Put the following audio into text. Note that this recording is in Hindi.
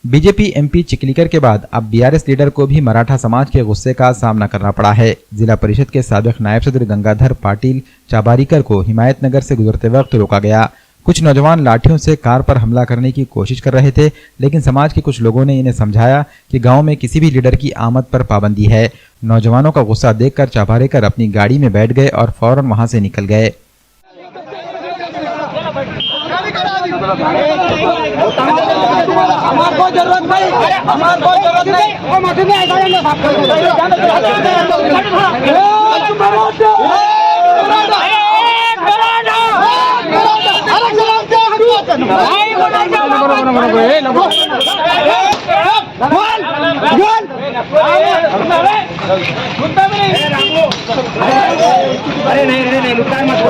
बीजेपी एमपी चिखलीकर के बाद अब बीआरएस लीडर को भी मराठा समाज के गुस्से का सामना करना पड़ा है। जिला परिषद के साबिक नायब सदर गंगाधर पाटिल चाबारीकर को हिमायतनगर से गुजरते वक्त रोका गया। कुछ नौजवान लाठियों से कार पर हमला करने की कोशिश कर रहे थे, लेकिन समाज के कुछ लोगों ने इन्हें समझाया कि गांव में किसी भी लीडर की आमद पर पाबंदी है। नौजवानों का गुस्सा देखकर चाबारीकर अपनी गाड़ी में बैठ गए और फौरन वहां से निकल गए। हमारे जरूरत अरे नहीं लुटा मत।